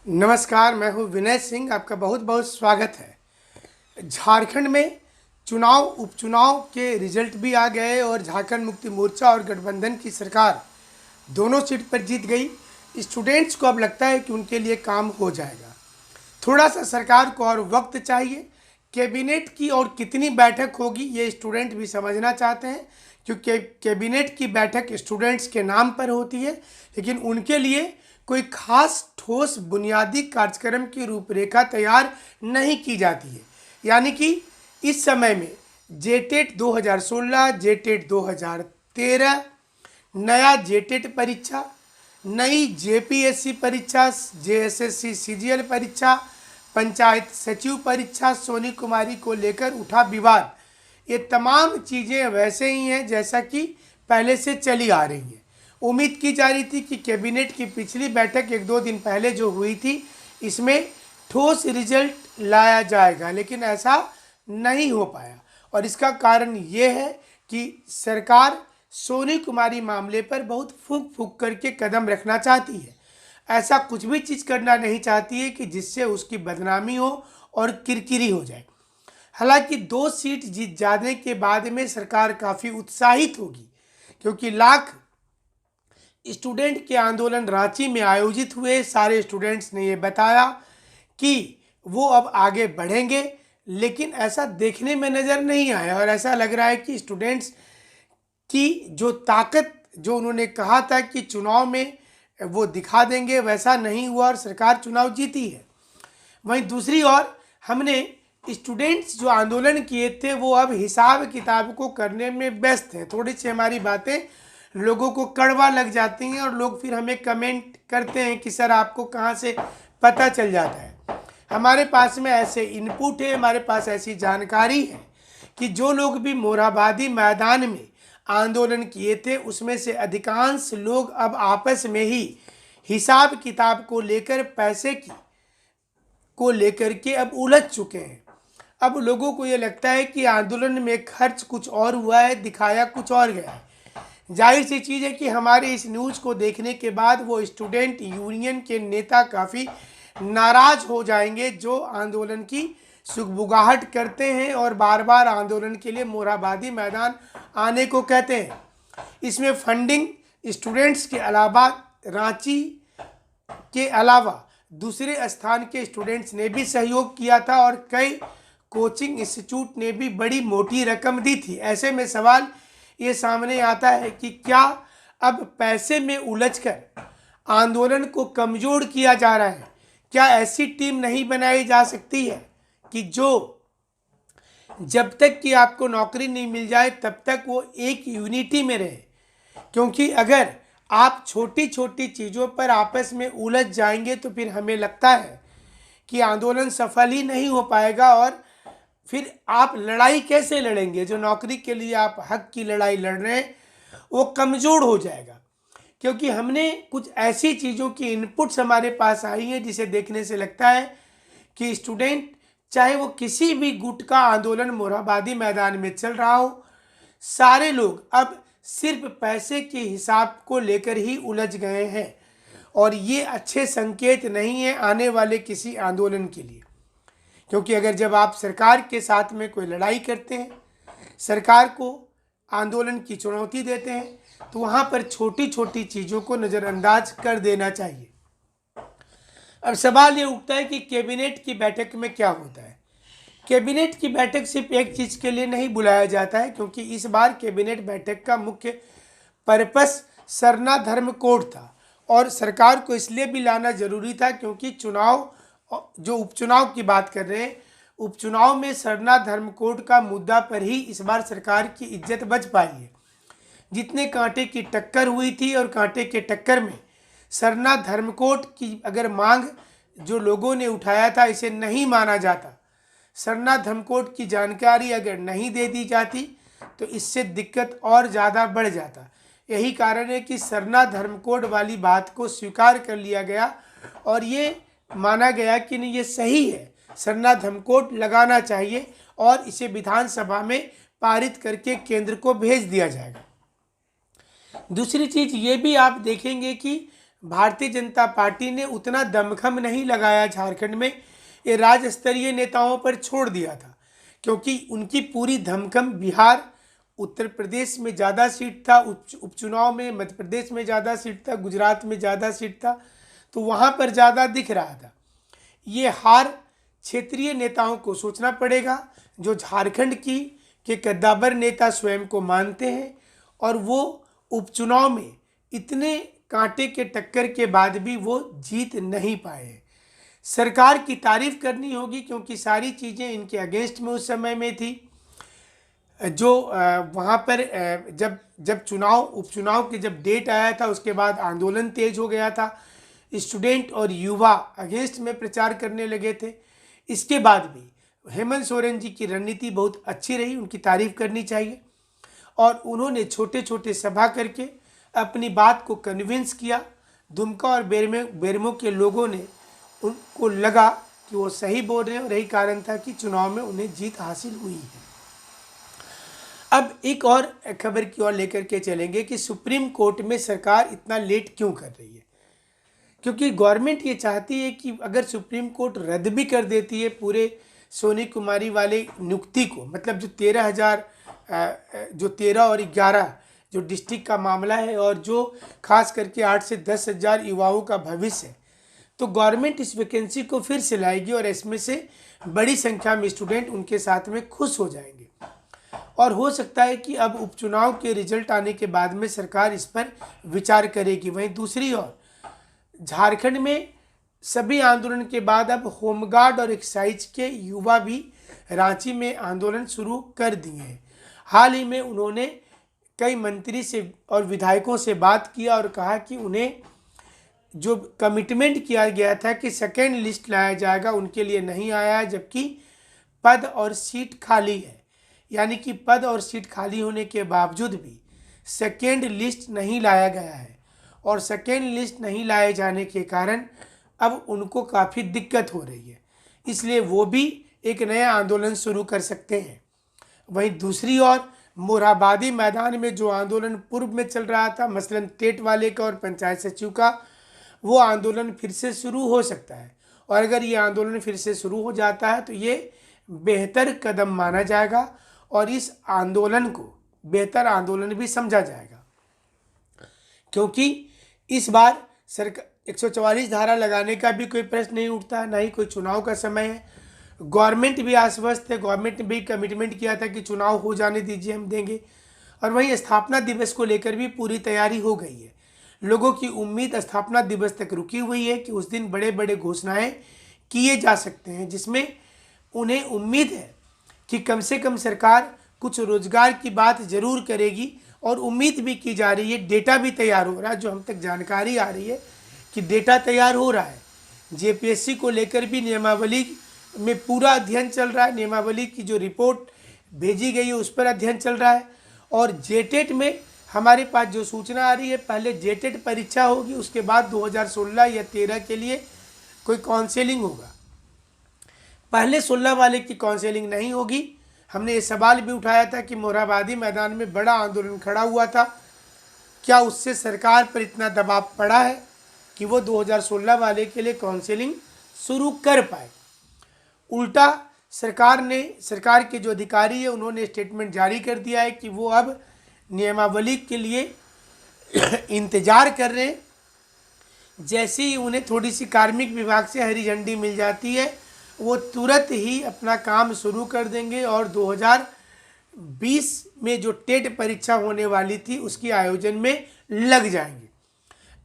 नमस्कार, मैं हूं विनय सिंह। आपका बहुत बहुत स्वागत है। झारखंड में उपचुनाव के रिजल्ट भी आ गए और झारखंड मुक्ति मोर्चा और गठबंधन की सरकार दोनों सीट पर जीत गई। स्टूडेंट्स को अब लगता है कि उनके लिए काम हो जाएगा। थोड़ा सा सरकार को और वक्त चाहिए। कैबिनेट की और कितनी बैठक होगी ये स्टूडेंट भी समझना चाहते हैं, क्योंकि कैबिनेट की बैठक स्टूडेंट्स के नाम पर होती है, लेकिन उनके लिए कोई खास ठोस बुनियादी कार्यक्रम की रूपरेखा तैयार नहीं की जाती है। यानी कि इस समय में जेटेट 2016, जेटेट 2013, नया जेटेट परीक्षा, नई जेपीएससी परीक्षा, जेएसएससी सीजीएल परीक्षा, पंचायत सचिव परीक्षा, सोनी कुमारी को लेकर उठा विवाद, ये तमाम चीज़ें वैसे ही हैं जैसा कि पहले से चली आ रही हैं। उम्मीद की जा रही थी कि कैबिनेट की पिछली बैठक 1-2 दिन पहले जो हुई थी, इसमें ठोस रिजल्ट लाया जाएगा, लेकिन ऐसा नहीं हो पाया। और इसका कारण ये है कि सरकार सोनी कुमारी मामले पर बहुत फूंक फूंक करके कदम रखना चाहती है। ऐसा कुछ भी चीज़ करना नहीं चाहती है कि जिससे उसकी बदनामी हो और किरकिरी हो जाए। हालांकि 2 सीट जीत जाने के बाद में सरकार काफ़ी उत्साहित होगी, क्योंकि लाख स्टूडेंट के आंदोलन रांची में आयोजित हुए। सारे स्टूडेंट्स ने ये बताया कि वो अब आगे बढ़ेंगे, लेकिन ऐसा देखने में नज़र नहीं आया। और ऐसा लग रहा है कि स्टूडेंट्स की जो ताकत, जो उन्होंने कहा था कि चुनाव में वो दिखा देंगे, वैसा नहीं हुआ और सरकार चुनाव जीती है। वहीं दूसरी ओर हमने स्टूडेंट्स जो आंदोलन किए थे वो अब हिसाब किताब को करने में व्यस्त हैं। थोड़ी सी हमारी बातें लोगों को कड़वा लग जाती हैं और लोग फिर हमें कमेंट करते हैं कि सर आपको कहाँ से पता चल जाता है। हमारे पास में ऐसे इनपुट है, हमारे पास ऐसी जानकारी है कि जो लोग भी मोरहाबादी मैदान में आंदोलन किए थे, उसमें से अधिकांश लोग अब आपस में ही हिसाब किताब को लेकर, पैसे की को लेकर के अब उलझ चुके हैं। अब लोगों को ये लगता है कि आंदोलन में खर्च कुछ और हुआ है, दिखाया कुछ और गया है। जाहिर सी चीज़ है कि हमारे इस न्यूज़ को देखने के बाद वो स्टूडेंट यूनियन के नेता काफ़ी नाराज हो जाएंगे, जो आंदोलन की सुगबुगाहट करते हैं और बार बार आंदोलन के लिए मोरहाबादी मैदान आने को कहते हैं। इसमें फंडिंग स्टूडेंट्स के अलावा रांची के अलावा दूसरे स्थान के स्टूडेंट्स ने भी सहयोग किया था और कई कोचिंग इंस्टीट्यूट ने भी बड़ी मोटी रकम दी थी। ऐसे में सवाल ये सामने आता है कि क्या अब पैसे में उलझकर आंदोलन को कमज़ोर किया जा रहा है? क्या ऐसी टीम नहीं बनाई जा सकती है कि जो जब तक कि आपको नौकरी नहीं मिल जाए तब तक वो एक यूनिटी में रहे? क्योंकि अगर आप छोटी छोटी चीज़ों पर आपस में उलझ जाएंगे तो फिर हमें लगता है कि आंदोलन सफल ही नहीं हो पाएगा। और फिर आप लड़ाई कैसे लड़ेंगे? जो नौकरी के लिए आप हक की लड़ाई लड़ रहे हैं वो कमज़ोर हो जाएगा। क्योंकि हमने कुछ ऐसी चीज़ों की इनपुट्स हमारे पास आई हैं जिसे देखने से लगता है कि स्टूडेंट, चाहे वो किसी भी गुट का आंदोलन मोरहाबादी मैदान में चल रहा हो, सारे लोग अब सिर्फ पैसे के हिसाब को लेकर ही उलझ गए हैं। और ये अच्छे संकेत नहीं है आने वाले किसी आंदोलन के लिए। क्योंकि अगर जब आप सरकार के साथ में कोई लड़ाई करते हैं, सरकार को आंदोलन की चुनौती देते हैं, तो वहाँ पर छोटी छोटी चीज़ों को नज़रअंदाज कर देना चाहिए। अब सवाल ये उठता है कि कैबिनेट की बैठक में क्या होता है। कैबिनेट की बैठक सिर्फ एक चीज़ के लिए नहीं बुलाया जाता है, क्योंकि इस बार कैबिनेट बैठक का मुख्य पर्पस सरना धर्म कोड था। और सरकार को इसलिए भी लाना ज़रूरी था क्योंकि चुनाव, जो उपचुनाव की बात कर रहे हैं, उपचुनाव में सरना धर्म कोड का मुद्दा पर ही इस बार सरकार की इज्जत बच पाई है। जितने कांटे की टक्कर हुई थी और कांटे के टक्कर में सरना धर्म कोड की अगर मांग जो लोगों ने उठाया था, इसे नहीं माना जाता, सरना धर्म कोड की जानकारी अगर नहीं दे दी जाती तो इससे दिक्कत और ज़्यादा बढ़ जाता। यही कारण है कि सरना धर्म कोड वाली बात को स्वीकार कर लिया गया और ये माना गया कि नहीं, ये सही है, सरना धर्म कोड लगाना चाहिए और इसे विधानसभा में पारित करके केंद्र को भेज दिया जाएगा। दूसरी चीज़ ये भी आप देखेंगे कि भारतीय जनता पार्टी ने उतना दमखम नहीं लगाया झारखंड में, ये राज्य स्तरीय नेताओं पर छोड़ दिया था, क्योंकि उनकी पूरी धमखम बिहार, उत्तर प्रदेश में ज़्यादा सीट था, उपचुनाव में मध्य प्रदेश में ज़्यादा सीट था, गुजरात में ज़्यादा सीट था, तो वहाँ पर ज़्यादा दिख रहा था। ये हार क्षेत्रीय नेताओं को सोचना पड़ेगा, जो झारखंड के कद्दावर नेता स्वयं को मानते हैं, और वो उपचुनाव में इतने कांटे के टक्कर के बाद भी वो जीत नहीं पाए। सरकार की तारीफ करनी होगी, क्योंकि सारी चीज़ें इनके अगेंस्ट में उस समय में थी। जो वहाँ पर जब उपचुनाव के जब डेट आया था, उसके बाद आंदोलन तेज हो गया था, स्टूडेंट और युवा अगेंस्ट में प्रचार करने लगे थे। इसके बाद भी हेमंत सोरेन जी की रणनीति बहुत अच्छी रही, उनकी तारीफ करनी चाहिए, और उन्होंने छोटे छोटे सभा करके अपनी बात को कन्विंस किया। दुमका और बेरमो के लोगों ने, उनको लगा कि वो सही बोल रहे हैं, और यही कारण था कि चुनाव में उन्हें जीत हासिल हुई है। अब एक और खबर की ओर लेकर के चलेंगे कि सुप्रीम कोर्ट में सरकार इतना लेट क्यों कर रही है। क्योंकि गवर्नमेंट ये चाहती है कि अगर सुप्रीम कोर्ट रद्द भी कर देती है पूरे सोनी कुमारी वाले नियुक्ति को, मतलब जो 13 और 11 जो डिस्ट्रिक्ट का मामला है, और जो खास करके 8 से 10 हज़ार युवाओं का भविष्य है, तो गवर्नमेंट इस वैकेंसी को फिर से लाएगी, और इसमें से बड़ी संख्या में स्टूडेंट उनके साथ में खुश हो जाएंगे। और हो सकता है कि अब उपचुनाव के रिजल्ट आने के बाद में सरकार इस पर विचार करेगी। वहीं दूसरी ओर झारखंड में सभी आंदोलन के बाद अब होमगार्ड और एक्साइज के युवा भी रांची में आंदोलन शुरू कर दिए हैं। हाल ही में उन्होंने कई मंत्री से और विधायकों से बात किया और कहा कि उन्हें जो कमिटमेंट किया गया था कि सेकेंड लिस्ट लाया जाएगा, उनके लिए नहीं आया है, जबकि पद और सीट खाली है। यानी कि पद और सीट खाली होने के बावजूद भी सेकेंड लिस्ट नहीं लाया गया है, और सेकेंड लिस्ट नहीं लाए जाने के कारण अब उनको काफ़ी दिक्कत हो रही है, इसलिए वो भी एक नया आंदोलन शुरू कर सकते हैं। वहीं दूसरी ओर मोरहाबादी मैदान में जो आंदोलन पूर्व में चल रहा था, मसलन टेट वाले का और पंचायत सचिव का, वो आंदोलन फिर से शुरू हो सकता है। और अगर ये आंदोलन फिर से शुरू हो जाता है तो ये बेहतर कदम माना जाएगा, और इस आंदोलन को बेहतर आंदोलन भी समझा जाएगा, क्योंकि इस बार सरकार 144 धारा लगाने का भी कोई प्रश्न नहीं उठता, ना ही कोई चुनाव का समय है। गवर्नमेंट भी आश्वस्त है, गवर्नमेंट ने भी कमिटमेंट किया था कि चुनाव हो जाने दीजिए, हम देंगे। और वहीं स्थापना दिवस को लेकर भी पूरी तैयारी हो गई है। लोगों की उम्मीद स्थापना दिवस तक रुकी हुई है कि उस दिन बड़े बड़े घोषणाएं किए जा सकते हैं, जिसमें उन्हें उम्मीद है कि कम से कम सरकार कुछ रोजगार की बात जरूर करेगी। और उम्मीद भी की जा रही है, डेटा भी तैयार हो रहा है, जो हम तक जानकारी आ रही है कि डेटा तैयार हो रहा है। जेपीएससी को लेकर भी नियमावली में पूरा अध्ययन चल रहा है, नियमावली की जो रिपोर्ट भेजी गई है उस पर अध्ययन चल रहा है। और जेटेट में हमारे पास जो सूचना आ रही है, पहले जेटेट परीक्षा होगी, उसके बाद 2016 या 13 के लिए कोई काउंसलिंग होगा। पहले 16 वाले की काउंसलिंग नहीं होगी। हमने ये सवाल भी उठाया था कि मोरहाबादी मैदान में बड़ा आंदोलन खड़ा हुआ था, क्या उससे सरकार पर इतना दबाव पड़ा है कि वो 2016 वाले के लिए काउंसलिंग शुरू कर पाए। उल्टा सरकार के जो अधिकारी है उन्होंने स्टेटमेंट जारी कर दिया है कि वो अब नियमावली के लिए इंतज़ार कर रहे हैं। जैसे ही उन्हें थोड़ी सी कार्मिक विभाग से हरी झंडी मिल जाती है, वो तुरंत ही अपना काम शुरू कर देंगे, और 2020 में जो टेट परीक्षा होने वाली थी उसकी आयोजन में लग जाएंगे।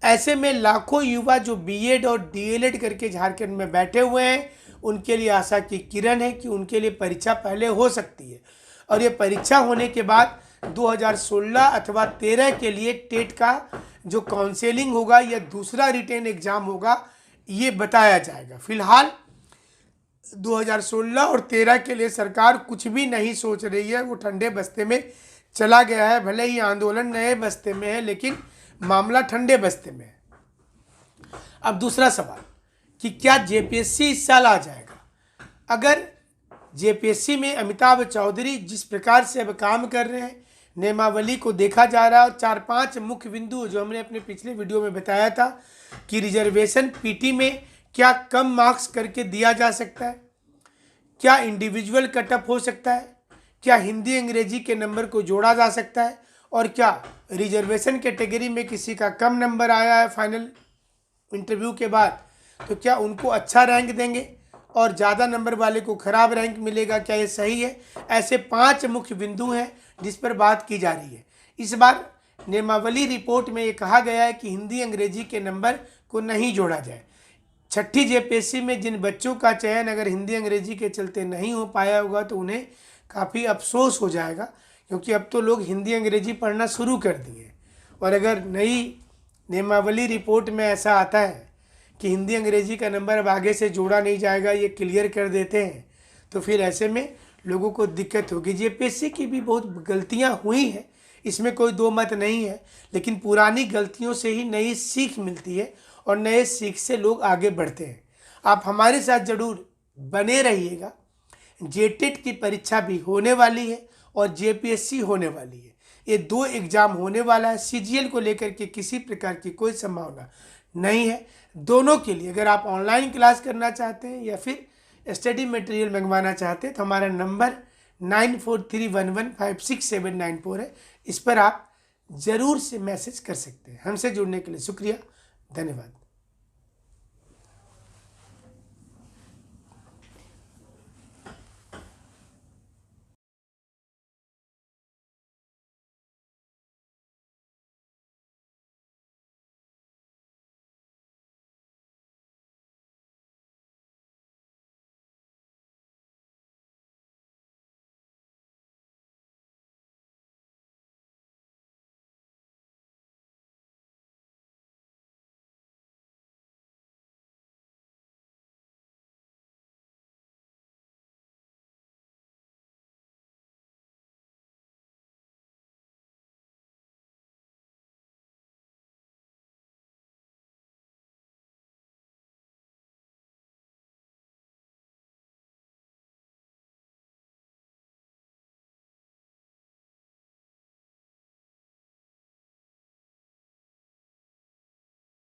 ऐसे में लाखों युवा जो बीएड और डीएलएड करके झारखंड में बैठे हुए हैं, उनके लिए आशा की किरण है कि उनके लिए परीक्षा पहले हो सकती है। और ये परीक्षा होने के बाद 2016 अथवा 13 के लिए टेट का जो काउंसलिंग होगा या दूसरा रिटेन एग्जाम होगा, ये बताया जाएगा। फिलहाल 2016 और 13 के लिए सरकार कुछ भी नहीं सोच रही है, वो ठंडे बस्ते में चला गया है। भले ही आंदोलन नए बस्ते में है, लेकिन मामला ठंडे बस्ते में है। अब दूसरा सवाल कि क्या जेपीएससी इस साल आ जाएगा। अगर जेपीएससी में अमिताभ चौधरी जिस प्रकार से अब काम कर रहे हैं, नियमावली को देखा जा रहा है और 4-5 मुख्य बिंदु जो हमने अपने पिछले वीडियो में बताया था कि रिजर्वेशन पीटी में क्या कम मार्क्स करके दिया जा सकता है, क्या इंडिविजुअल कटअप हो सकता है, क्या हिंदी अंग्रेजी के नंबर को जोड़ा जा सकता है, और क्या रिजर्वेशन कैटेगरी में किसी का कम नंबर आया है फाइनल इंटरव्यू के बाद तो क्या उनको अच्छा रैंक देंगे और ज़्यादा नंबर वाले को खराब रैंक मिलेगा, क्या ये सही है। ऐसे 5 मुख्य बिंदु हैं जिस पर बात की जा रही है। इस बार नियमावली रिपोर्ट में ये कहा गया है कि हिंदी अंग्रेजी के नंबर को नहीं जोड़ा जाए। छठी जेपीएससी में जिन बच्चों का चयन अगर हिंदी अंग्रेजी के चलते नहीं हो पाया होगा तो उन्हें काफ़ी अफसोस हो जाएगा, क्योंकि अब तो लोग हिंदी अंग्रेजी पढ़ना शुरू कर दिए। और अगर नई नियमावली रिपोर्ट में ऐसा आता है कि हिंदी अंग्रेजी का नंबर अब आगे से जोड़ा नहीं जाएगा, ये क्लियर कर देते हैं, तो फिर ऐसे में लोगों को दिक्कत होगी। जेपीएससी की भी बहुत गलतियां हुई हैं, इसमें कोई दो मत नहीं है, लेकिन पुरानी गलतियों से ही नई सीख मिलती है और नए सीख से लोग आगे बढ़ते हैं। आप हमारे साथ ज़रूर बने रहिएगा। जेटेट की परीक्षा भी होने वाली है और जेपीएससी होने वाली है। ये 2 एग्ज़ाम होने वाला है। सीजीएल को लेकर के किसी प्रकार की कोई संभावना नहीं है। दोनों के लिए अगर आप ऑनलाइन क्लास करना चाहते हैं या फिर स्टडी मटेरियल मंगवाना चाहते हैं तो हमारा नंबर 9431156794 है। इस पर आप ज़रूर से मैसेज कर सकते हैं। हमसे जुड़ने के लिए शुक्रिया, धन्यवाद।